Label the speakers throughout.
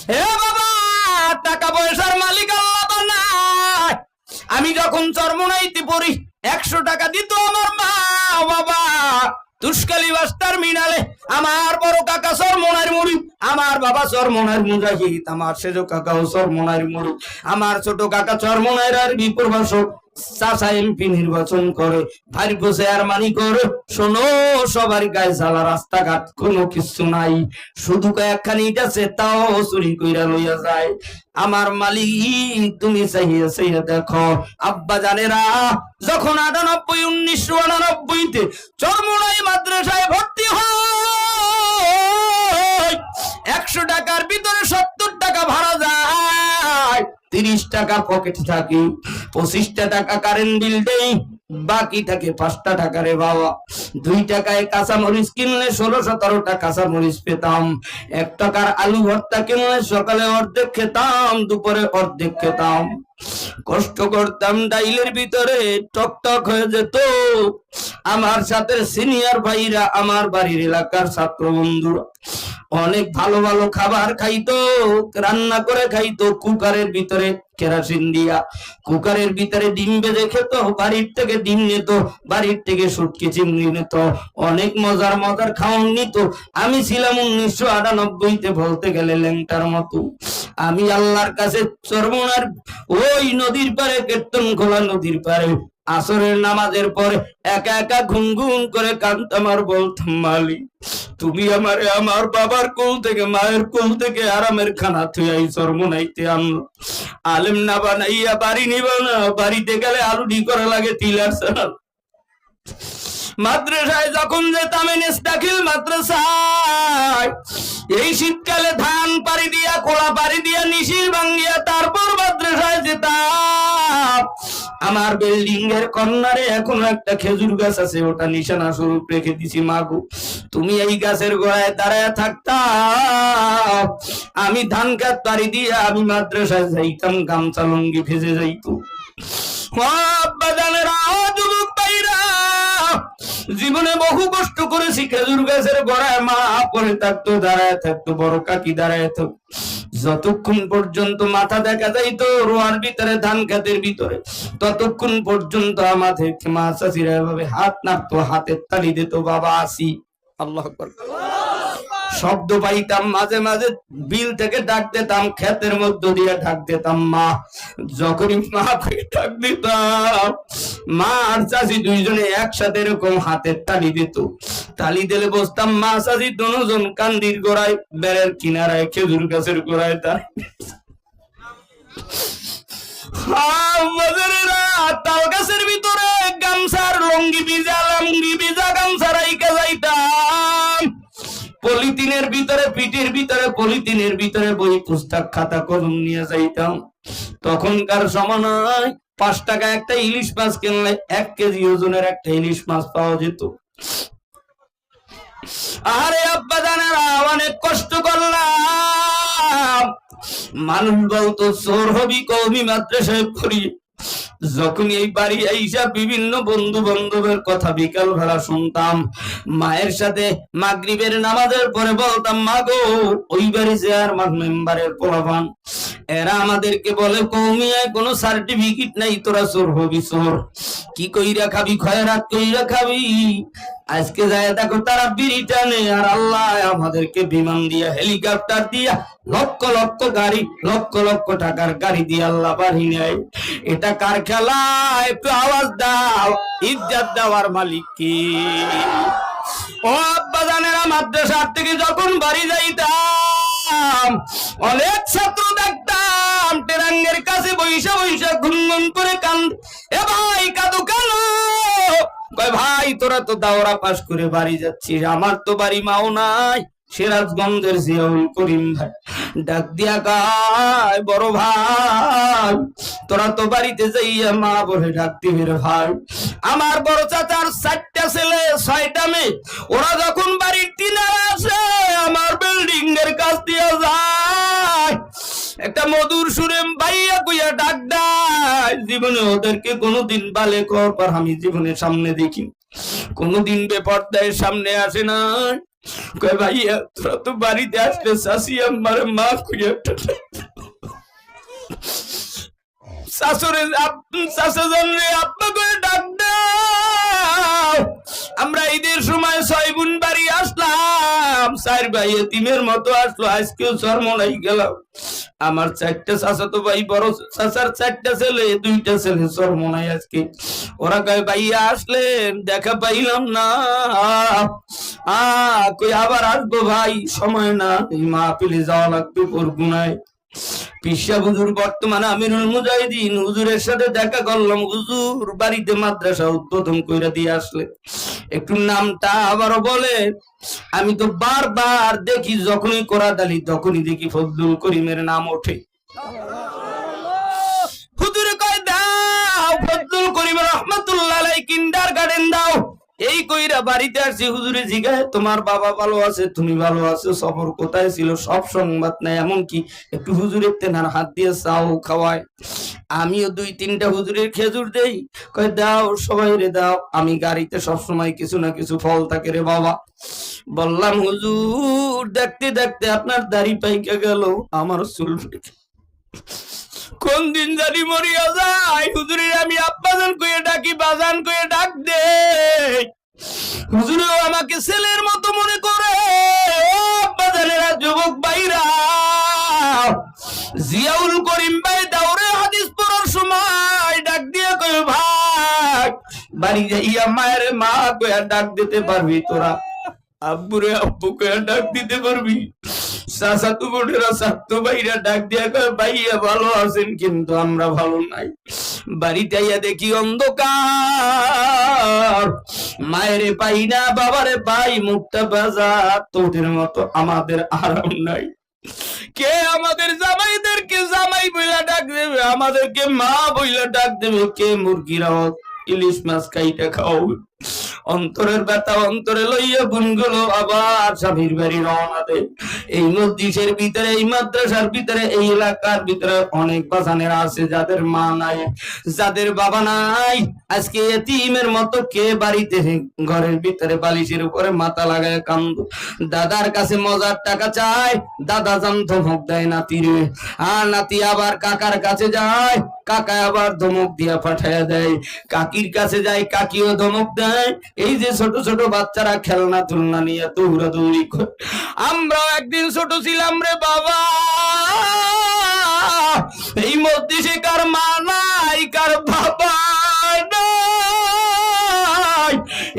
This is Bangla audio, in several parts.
Speaker 1: হে বাবা, টাকা পয়সার মালিক আল্লাহ বানায়। আমি যখন চরমোনাইতে পড়ি 100 টাকা দিত আমার মা বাবা। তুষ্কালি বাস টার্মিনালে আমার বড় কাকা চরমোনাইর মুরিদ, আমার বাবা চরমোনাইর মুজাহিদ, আমার সেজ কাকাও চরমোনাইর মুরিদ, আমার ছোট কাকা চরমোনাইর আরবি প্রভাষক, চাচা এমপি নির্বাচন করে, ভাগ্য চেয়ারম্যানি করে। শোনো, সবার গায়ে জ্বালা, রাস্তাঘাট কোনো কিছু নাই, শুধু কয়েকখানি ইট আছে, তাও চুরি কইরা লইয়া যায়। আমার মালিক তুমি চাইয়া চাইয়া দেখো আব্বা জানেরা, যখন 1999-তে চরমোনাই মাদ্রাসায় ভর্তি হয়, 100 টাকার ভিতরে 70 টাকা ভাড়া যায়, 30 টাকা পকেটে থাকে, 25টা টাকা কারেন্ট বিল দেই, বাকি থাকে 5টা টাকা। রে বাবা, 2 টাকায় কাঁচামরিচ কিনলে 16-17টা কাঁচামরিচ পেতাম। 1 টাকার আলু ভর্তা কিনলে সকালে অর্ধেক খেতাম, দুপুরে অর্ধেক খেতাম। কষ্ট করতাম, ডাইলের ভিতরে টকটক হয়ে যেত। আমার সাথে সিনিয়র ভাইরা, আমার বাড়ির এলাকার ছাত্র বন্ধুরা অনেক ভালো ভালো খাবার খাইতো, রান্না করে খাইতো, কুকারের ভিতরে কেরাসিন দিয়া, কুকারের ভিতরে ডিম ভেজে খেত, বাড়ির থেকে ডিম নিত, বাড়ির থেকে শুটকি চিংড়ি নিত, অনেক মজার মজার খাওয়ান নিত। আমি ছিলাম 1998-তে বলতে গেলে ল্যাংটার মতো। আমি আল্লাহর কাছে চরমোনার ওই নদীর পারে, কীর্তন খোলা নদীর পারে, আসরের নামাজের পরে একা একা ঘুম করে কাঁদতাম আর বলতাম, মালিক তুমি আমারে আমার বাবার কোল থেকে, মায়ের কোল থেকে আরামের খানা থুই চরমোনাইতে আনলো। আলেম না বানাইয়া বাড়ি নিবা না, বাড়িতে গেলে আলুডি করা লাগে, তিলার সাল। মাদ্রাসায় যখন যেতাম, এনএস দাখিল মাদ্রাসায়, এই শীতকালে ধান পাড়ি দিয়া, কোলা পাড়ি দিয়া, নিশির ভাঙ্গিয়া তারপর মাদ্রাসায় যেতাম। আমার বিল্ডিং এর কর্নারে এখনো একটা খেজুর গাছ আছে, ওটা নিশানা স্বরূপ রেখে দিছি। মাগো, তুমি এই গাছের গোড়ায় দাঁড়ায় থাকতাম, আমি ধান খেত পাড়ি দিয়ে আমি মাদ্রাসায় যাইতাম, গামছা লুঙ্গি ভেজে যাইতো। যুবক ভাইরা, জীবনে বহু কষ্ট করেছি, খেজুর গাছের গোড়ায় মা পরে থাকতো, দাঁড়ায় থাকতো, বড় কাকি দাঁড়ায় থাকতো, যতক্ষণ পর্যন্ত মাথা দেখা যাইতো রোয়ার ভিতরে, ধান খেতের ভিতরে, ততক্ষণ পর্যন্ত আমাদেরকে মা চাচিরা এভাবে হাত নাড়তো, হাতের তালি দিত, বাবা আসি। আল্লাহু আকবার। শব্দ পাইতাম, মাঝে মাঝে বিল থেকে ডাক দিতাম, ক্ষেতের মধ্য দিয়ে ডাক দিতাম মা। যখনই মা করে ডাক দিতাম, মা আর চাচি দুইজনে একসাথে এরকম হাতের তালি দিত। তালি দিলে বসতাম, মা চাচি দুজন কান্দির গোড়ায়, বেড়ের কিনারায়, খেজুর গাছের গোড়ায় তাল গাছের ভিতরে গামছার লুঙ্গি ভিজা, গামছা রাইকা যাইতাম। পলিথিনের ভিতরে, পিঠের ভিতরে পলিথিনের ভিতরে বই পুস্তক খাতা কলম নিয়ে যাইতাম। তখনকার সময় 5 টাকা একটা ইলিশ মাছ কিনলে 1 কেজি ওজনের একটা ইলিশ মাছ পাওয়া যেত। আরে আব্বা জানেরা, অনেক কষ্ট করলাম। মানুষ বলতো চোর হবি, কওমি মাদ্রাসায় পড়ি। যখন এই বাড়ি আইসা বিভিন্ন বন্ধু বান্ধবের কথা বিকাল বেলা শুনতাম, মায়ের সাথে মাগরিবের নামাজের পরে বলতাম, মা গো, ওই বাড়ি চেয়ারম্যান মেম্বারের পোলাপান, এরা আমাদেরকে বলে কওমিয়ায় কোনো সার্টিফিকেট নাই, তোরা চোর হবি, চোর কি কইরা খাবি, খয়রাত কইরা খাবি। আজকে যায় দেখো তারা বিড়ি টানে, আর আল্লাহ আমাদেরকে বিমান দিয়া, হেলিকপ্টার দিয়া, লক্ষ লক্ষ গাড়ি, লক্ষ লক্ষ টাকার গাড়ি দিয়ে আল্লাহ বাড়ি নেয়। এটা কার খেলা? একটু আওয়াজ দাও, ইজ্জত দেওয়ার মালিক কি? ও আব্বা জানেরা, মাদ্রাসা থেকে যখন বাড়ি যাইতাম, অনেক ছাত্র দেখতাম টেরাঙ্গের কাছে বৈশা বৈশা গুনগুন করে কান্দ। এ ভাই, কাঁদো কেন? কয় ভাই, তোরা তো দাওরা পাস করে বাড়ি যাচ্ছিস, আমার তো বাড়ি মাও নাই। সিরাজগঞ্জের জিয়াউল করিম ভাই ডাক দিয়া গায়, বড় ভাই, তোরা তো বাড়িতে যাইয়া মা বলে ডাক দিবি রে ভাই। আমার বড় চাচার 4টা ছেলে 6টা মেয়ে, ওরা যখন বাড়ির কিনারে আসে, আমার বিল্ডিং এর কাছ দিয়ে যায়, একটা মধুর সুরে ভাইয়া কইয়া ডাক দেয়। জীবনে ওদেরকে কোনোদিন বালে কর আমি জীবনের সামনে দেখি, কোনোদিন বেপরদায় সামনে আসে না। কয় ভাইয়া তোরা তো বাড়িতে আসলে শাশি আমার মা কইয়া শাশুড়ে শাশু জানলে আপনা করে ডাক দাও। আমরা ঈদের সময় 6 বোন বাড়ি আসলাম, 4 ভাই এতিমের মতো আসলো, আজকেও চরমলাই গেলাম। আমার 4টা চাচাতো ভাই, বড় চাচার 4টা ছেলে, 2টা ছেলে চরমলাই আজকে। ওরা কয় ভাইয়া আসলেন, দেখা পাইলাম না। কই আবার আসবো ভাই, সময় না, এই মাহফিলে যাওয়া লাগবে বরগুনায়। পিসা হুজুর বর্তমানে আমিরুল মুজাহিদিন হুজুরের সাথে দেখা করলাম। হুজুর বাড়িতে মাদ্রাসা উদ্বোধন কইরা দিয়ে আসলে, একটু নামটা আবারও বলে। আমি তো বারবার দেখি, যখনই কোরআদালি তখনই দেখি ফজলুল করিমের নাম ওঠে। হুজুরে কয় দাও ফজলুল করিম রহমাতুল্লাহ আলাইহি কিন্ডারগার্টেন দাও। এই কইরা বাড়িতে আসছি, হুজুরে জিগায় তোমার বাবা ভালো আছে, তুমি ভালো আছো, সফর কোথায় ছিল, সব সংবাদ নাই। এমনকি একটু হুজুরের তেনার হাত দিয়ে চাও খাওয়ায়। আমিও 2-3টা হুজুরের খেজুর দেই। কয় দাও সবাই রে দাও। আমি গাড়িতে সবসময় কিছু না কিছু ফল থাকে রে বাবা। বললাম হুজুর দেখতে দেখতে আপনার দাড়ি পাইকা গেল, আমার চুল কোন দিন জানি মরিয়া যায়। হুজুরের আমি আব্বাজান কইয়া ডাকি, বাজান কইয়া ডাক দে। হুজুরেও আমাকে ছেলের মতো মনে করে। আব্বাজানেরা, যুবক ভাইরা, জিয়াউল করিম ভাই দাওরে হাদিস পড়ার সময় ডাক দিয়ে কই ভাই বাড়ি যাইয়া মায়ের মা কইয়া ডাক দিতে পারবি তোরা? আব্বুরে আব্বু কইয়া ডাক দিতে পারবি? চাচাতো বোনেরা, চাচাতো ভাইরা ডাক দিয়া কয় ভাইয়া ভালো আছেন, কিন্তু আমরা ভালো নাই। বাড়িতে আইয়া দেখি অন্ধকার, মায়েরে পাই না, বাবারে পাই, মুখটা বাজা, তোদের মতো আমাদের আরাম নাই। কে আমাদের জামাইদেরকে জামাই বইলা ডাক দেবে, আমাদেরকে মা বইলা ডাক দেবে, কে মুরগিরা ইলিশ মাছ কাইটা খাও। অন্তরের ব্যথা অন্তরে লইয়া গুনগুলো আবার স্বামীর বাড়ি রওনা দেয়। এই মসজিদের ভিতরে, এই মাদ্রাসার ভিতরে, এই এলাকার ভিতরে অনেক বাজানেরা আছে যাদের মা নাই, যাদের বাবা নাই। আজকে এতিমের মতো কে বাড়িতে ঘরের ভিতরে বালিশের উপরে মাথা লাগায় কান্দ। দাদার কাছে মজার টাকা চায়, দাদা জান ধমক দেয় নাতিরে। আর নাতি আবার কাকার কাছে যায়, কাকা আবার ধমক দিয়া পাঠাইয়া দেয়। কাকির কাছে যায়, কাকিও ধমক দেয়। এই যে ছোট ছোট বাচ্চারা খেলনা তুলনা নিয়ে দৌড়াদৌড়ি করে। আমরাও একদিন ছোট ছিলাম রে বাবা। এই মসজিদে কার মা নাই, কার বাবা নাই।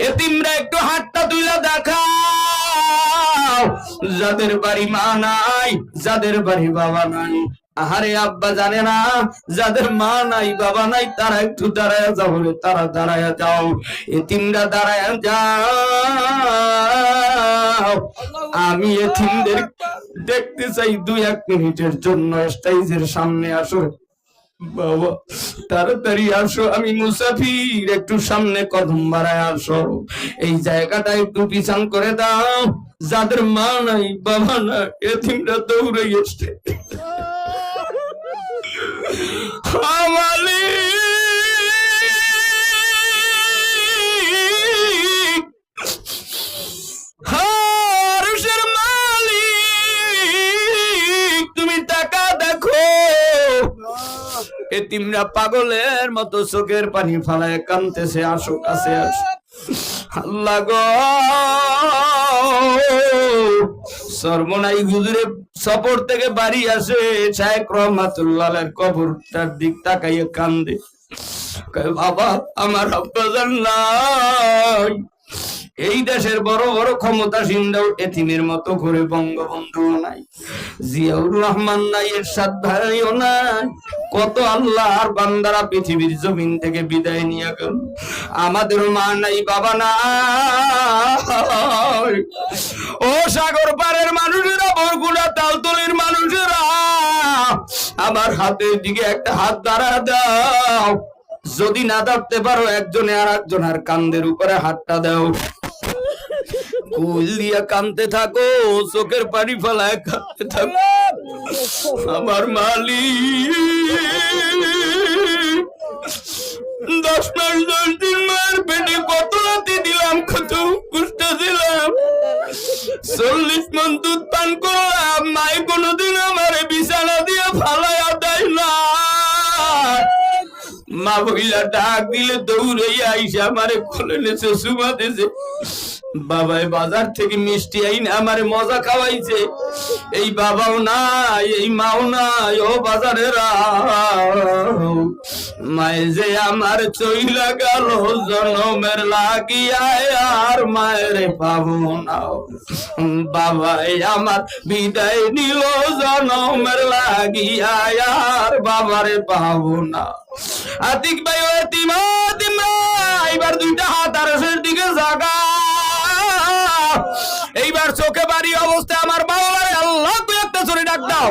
Speaker 1: এতিমরা একটু হাতটা তুইলা দেখাও, যাদের বাড়ি মা নাই, যাদের বাড়ি বাবা নাই। আহারে আব্বা জানে না, যাদের মা নাই বাবা নাই, তারা একটু দাঁড়ায় যাও, তারা দাঁড়ায় যাও। এতিমরা দাঁড়ায় যাও। আমি এতিমদের দেখতে চাই, 2-1 মিনিটের জন্য স্টেজের সামনে আসো বাবা, তাড়াতাড়ি আসো। আমি মুসাফির, একটু সামনে কদম বাড়ায় আসো। এই জায়গাটা একটু পিছন করে দাও। যাদের মা নাই বাবা নাই, এতিমরা দৌড়ে এসছে। আমালি হারুষের মালিক, তুমি টাকা দেখো। এতিমরা পাগলের মতো চোখের পানি ফালায় কাঁদতেছে। আসো কাছে আসো। আল্লাহ গো, সর্বনাই হুজুরে সফর থেকে বাড়ি আসে, শায়েখ রহমাতুল্লাহের কবরটার দিক তাকাইয়ে কান্দে। বাবা আমার আব্বাজান নাই। এই দেশের বড় বড় ক্ষমতাসীনরাও এতিমের মতো করে বঙ্গবন্ধু নাই, জিয়াউর রহমান নাই, এরশাদ ভাইও নাই। কত আল্লাহর বান্দারা পৃথিবীর জমিন থেকে বিদায় নিয়ে গেল। আমাদের মা নাই বাবা নাই। ও সাগর পাড়ের মানুষেরা, বরগুনা তালতলির মানুষেরা, আমার হাতের দিকে একটা হাত দাঁড়া দাও। যদি না ধরতে পারো, একজনে আর একজনের কান্দের উপরে হাতটা দাও। কুল দিয়া কাঁদতে থাকো, চোখের পানি ফেলায় কাঁদতে থাকো। আমার মালিক 10 মাস 10 দিন মায়ের পেটে কত রাতি দিলাম, কত কষ্ট দিলাম। 40 মণ দুধ পান করলাম, মায়ে কোনোদিন আমার বিছানা দিয়ে ফালাইয়া দেয় না। মা বইলা ডাক দিলে দৌড়াইয়া আইসা আমারে কোলে নেছে, সুমা দিছে। বাবাই বাজার থেকে মিষ্টি আইনা আমারে মজা খাওয়াইছে। এই বাবাও নাই, এই মাও নাই, ও বাজারের মায়ে যে আমার চইলা গেল জনমের লাগিয়া, আর মায়ের পাবো না। বাবাই আমার বিদায় নিল জনমের লাগিয়া, আর বাবারে পাবো না। আতিক ভাই ও তিমা এবার দুইটা হাত আর দিকে জাগা। এইবার চোখে বাড়ি অবস্থায় আমার বাবারে আল্লাহ একটা জোরে ডাক দাও।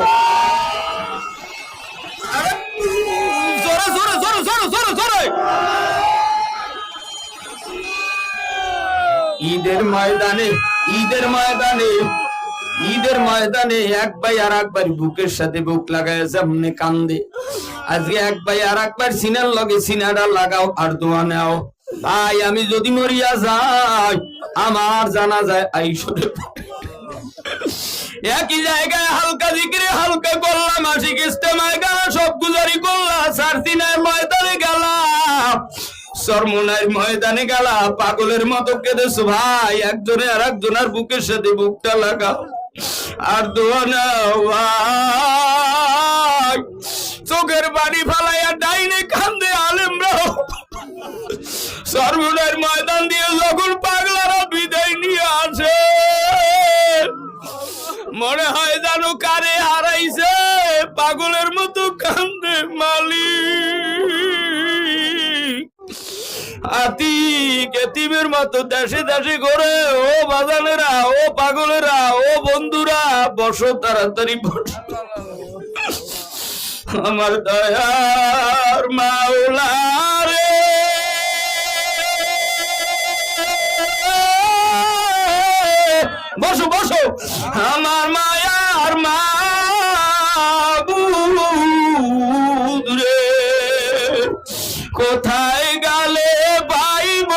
Speaker 1: জোরে জোরে জোরে জোরে জোরে জোরে। ঈদের ময়দানে এক ভাই আর একবার বুকের সাথে বুক লাগায় সামনে কান্দে। আজকে এক ভাই আর একবার সিনার লগে সিনাটা লাগাও আর দোয়া নাও। ভাই আমি যদি মরিয়া যাই, আমার জানা যায় আইসরে একই জায়গায় হালকা জিকিরে হালকা করলাম, আশিক ইস্তেমায় গেলাম, সব গুজারি করলাম, সারদিনের ময়দানে গেলাম, সরমুনার ময়দানে গেলা, পাগলের মতো কেঁদেছো। ভাই একজনে আর একজনের বুকের সাথে বুকটা লাগাও আর দোয়া নাও। ভাই চোখের বাড়ি ফালাইয়া ডাইনে কান্দে আলেমরা। সরমুনার ময়দান দিয়ে যখন পাগলারা বিদায় নিয়ে আসে, মনে হয় জানো কারে হারাইছে, পাগলের মতো কান্দে মালিক। আতিক এতিমের মতো দেশে দেশে ঘুরে। ও বাজানেরা, ও পাগলেরা, ও বন্ধুরা, বসো তাড়াতাড়ি বসো। আমার দয়ার মাওলা রে, বসো বসো। আমার মায়ার মাবুদ রে, কোথায় গেলে পাইব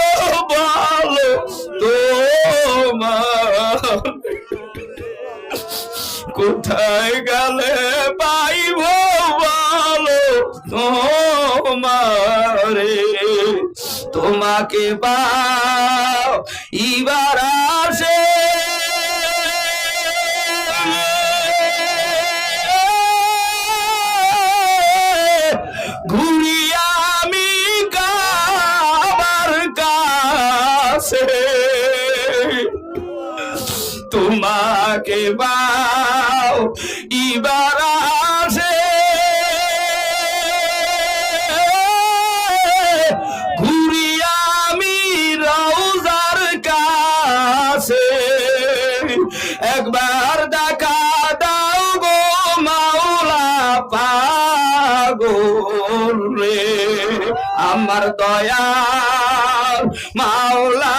Speaker 1: বলো তোমার, কোথায় গেলে পাইব বলো তোমারে। তোমাকে পাও ইবার আসে, ঘুরি আমি কাবার কাছে। তোমাকে পাও ইবার আসে, ঘুরি আমি রওজার কাছে। একবার দেখা দাও গো মাওলা পাগল রে, আমার দয়াল মাওলা